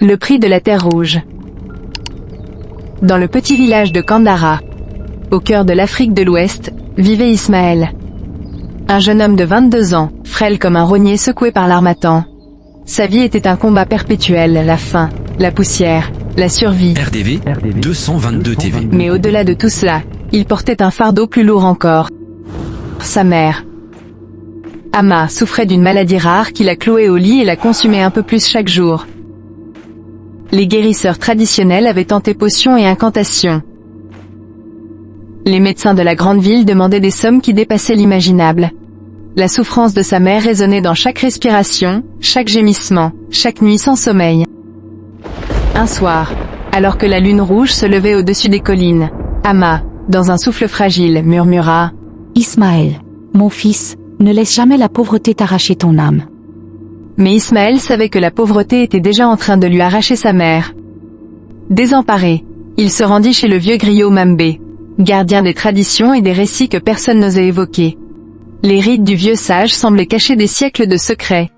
Le prix de la Terre Rouge. Dans le petit village de Kandahar, au cœur de l'Afrique de l'Ouest, vivait Ismaël. Un jeune homme de 22 ans, frêle comme un rognier secoué par l'harmattan. Sa vie était un combat perpétuel, la faim, la poussière, la survie. RDV 222 TV. Mais au-delà de tout cela, il portait un fardeau plus lourd encore. Sa mère. Amma souffrait d'une maladie rare qui la clouait au lit et la consumait un peu plus chaque jour. Les guérisseurs traditionnels avaient tenté potions et incantations. Les médecins de la grande ville demandaient des sommes qui dépassaient l'imaginable. La souffrance de sa mère résonnait dans chaque respiration, chaque gémissement, chaque nuit sans sommeil. Un soir, alors que la lune rouge se levait au-dessus des collines, Amma, dans un souffle fragile, murmura « Ismaël, mon fils, ne laisse jamais la pauvreté t'arracher ton âme. » Mais Ismaël savait que la pauvreté était déjà en train de lui arracher sa mère. Désemparé, il se rendit chez le vieux griot Mambé, gardien des traditions et des récits que personne n'osait évoquer. Les rites du vieux sage semblaient cacher des siècles de secrets.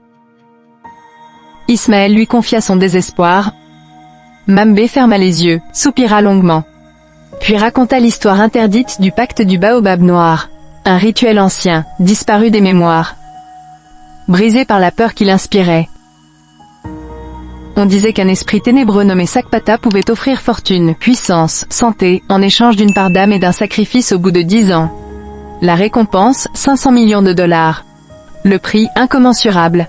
Ismaël lui confia son désespoir. Mambé ferma les yeux, soupira longuement. Puis raconta l'histoire interdite du pacte du baobab noir, un rituel ancien, disparu des mémoires. Brisé par la peur qu'il inspirait. On disait qu'un esprit ténébreux nommé Sakpata pouvait offrir fortune, puissance, santé, en échange d'une part d'âme et d'un sacrifice au bout de 10 ans. La récompense, 500 millions de dollars. Le prix, incommensurable.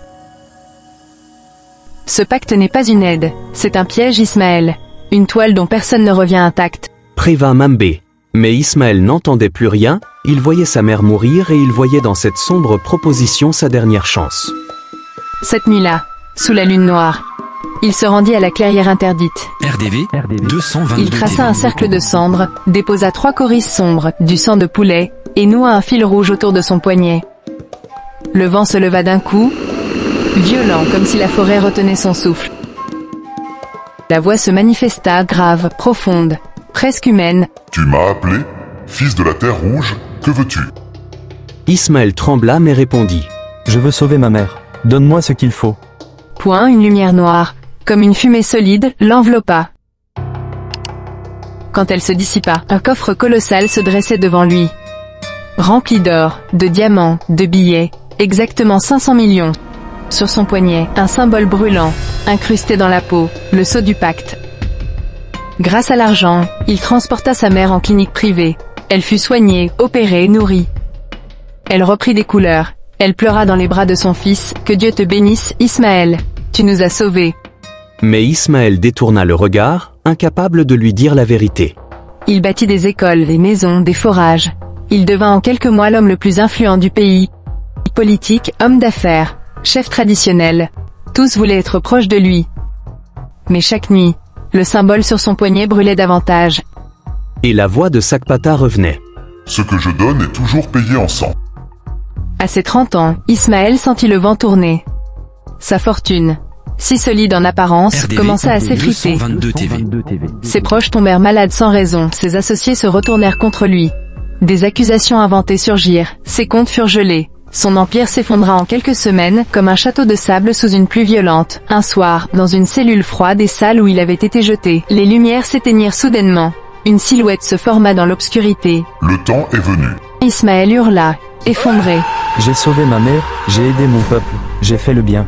Ce pacte n'est pas une aide, c'est un piège Ismaël. Une toile dont personne ne revient intact. Prévint Mambé. Mais Ismaël n'entendait plus rien, il voyait sa mère mourir et il voyait dans cette sombre proposition sa dernière chance. Cette nuit-là, sous la lune noire, il se rendit à la clairière interdite. RDV 222 Il traça TV. un cercle de cendres, déposa 3 coryces sombres, du sang de poulet, et noua un fil rouge autour de son poignet. Le vent se leva d'un coup, violent comme si la forêt retenait son souffle. La voix se manifesta, grave, profonde, presque humaine. Tu m'as appelé, fils de la Terre Rouge, que veux-tu? Ismaël trembla mais répondit. Je veux sauver ma mère. Donne-moi ce qu'il faut. Point, une lumière noire, comme une fumée solide, l'enveloppa. Quand elle se dissipa, un coffre colossal se dressait devant lui. Rempli d'or, de diamants, de billets, exactement 500 millions. Sur son poignet, un symbole brûlant, incrusté dans la peau, le sceau du pacte. Grâce à l'argent, il transporta sa mère en clinique privée. Elle fut soignée, opérée, nourrie. Elle reprit des couleurs. Elle pleura dans les bras de son fils. Que Dieu te bénisse, Ismaël. Tu nous as sauvés. Mais Ismaël détourna le regard, incapable de lui dire la vérité. Il bâtit des écoles, des maisons, des forages. Il devint en quelques mois l'homme le plus influent du pays. Politique, homme d'affaires, chef traditionnel. Tous voulaient être proches de lui. Mais chaque nuit, le symbole sur son poignet brûlait davantage. Et la voix de Sakpata revenait. Ce que je donne est toujours payé en sang. À ses 30 ans, Ismaël sentit le vent tourner. Sa fortune, si solide en apparence, RDV commença à s'effriter. 222 TV. Ses proches tombèrent malades sans raison, ses associés se retournèrent contre lui. Des accusations inventées surgirent, ses comptes furent gelés. Son empire s'effondra en quelques semaines, comme un château de sable sous une pluie violente. Un soir, dans une cellule froide et sale où il avait été jeté, les lumières s'éteignirent soudainement. Une silhouette se forma dans l'obscurité. Le temps est venu. Ismaël hurla, effondré. J'ai sauvé ma mère, j'ai aidé mon peuple, j'ai fait le bien.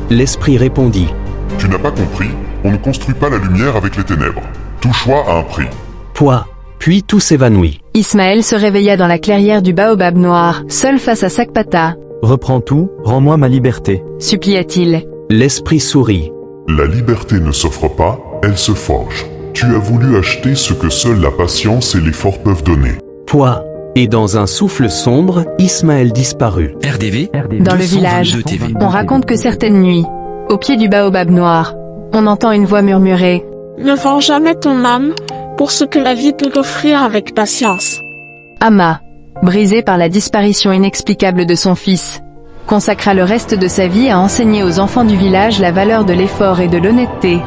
L'esprit répondit. Tu n'as pas compris, on ne construit pas la lumière avec les ténèbres. Tout choix a un prix. Pouah. Puis tout s'évanouit. Ismaël se réveilla dans la clairière du baobab noir, seul face à Sakpata. Reprends tout, rends-moi ma liberté. Supplia-t-il. L'esprit sourit. La liberté ne s'offre pas, elle se forge. Tu as voulu acheter ce que seule la patience et l'effort peuvent donner. Pouah. Et dans un souffle sombre, Ismaël disparut. RDV Dans le village, 222 TV. on raconte que certaines nuits, au pied du baobab noir, on entend une voix murmurer. Ne vends jamais ton âme pour ce que la vie peut t'offrir avec patience. Amma, brisé par la disparition inexplicable de son fils, consacra le reste de sa vie à enseigner aux enfants du village la valeur de l'effort et de l'honnêteté,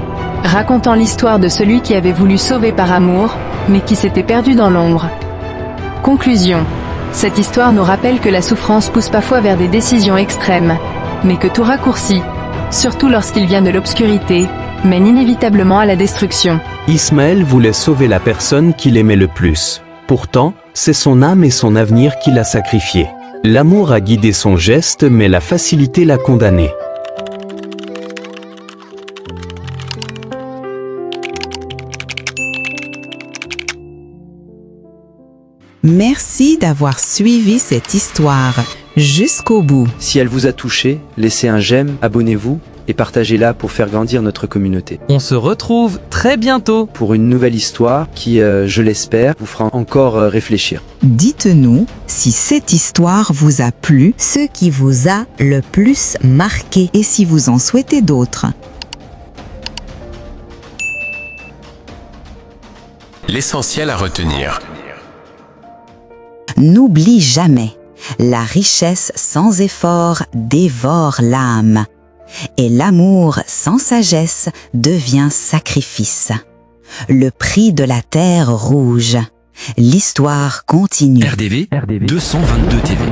racontant l'histoire de celui qui avait voulu sauver par amour, mais qui s'était perdu dans l'ombre. Conclusion. Cette histoire nous rappelle que la souffrance pousse parfois vers des décisions extrêmes, mais que tout raccourci, surtout lorsqu'il vient de l'obscurité, mène inévitablement à la destruction. Ismaël voulait sauver la personne qu'il aimait le plus. Pourtant, c'est son âme et son avenir qu'il a sacrifié. L'amour a guidé son geste, mais la facilité l'a condamné. Merci d'avoir suivi cette histoire jusqu'au bout. Si elle vous a touché, laissez un j'aime, abonnez-vous et partagez-la pour faire grandir notre communauté. On se retrouve très bientôt Pour une nouvelle histoire qui, je l'espère, vous fera encore réfléchir. Dites-nous si cette histoire vous a plu, Ce qui vous a le plus marqué. et si vous en souhaitez d'autres. L'essentiel à retenir. N'oublie jamais, la richesse sans effort dévore l'âme, et l'amour sans sagesse devient sacrifice. Le prix de la terre rouge. L'histoire continue. RDV 222 TV.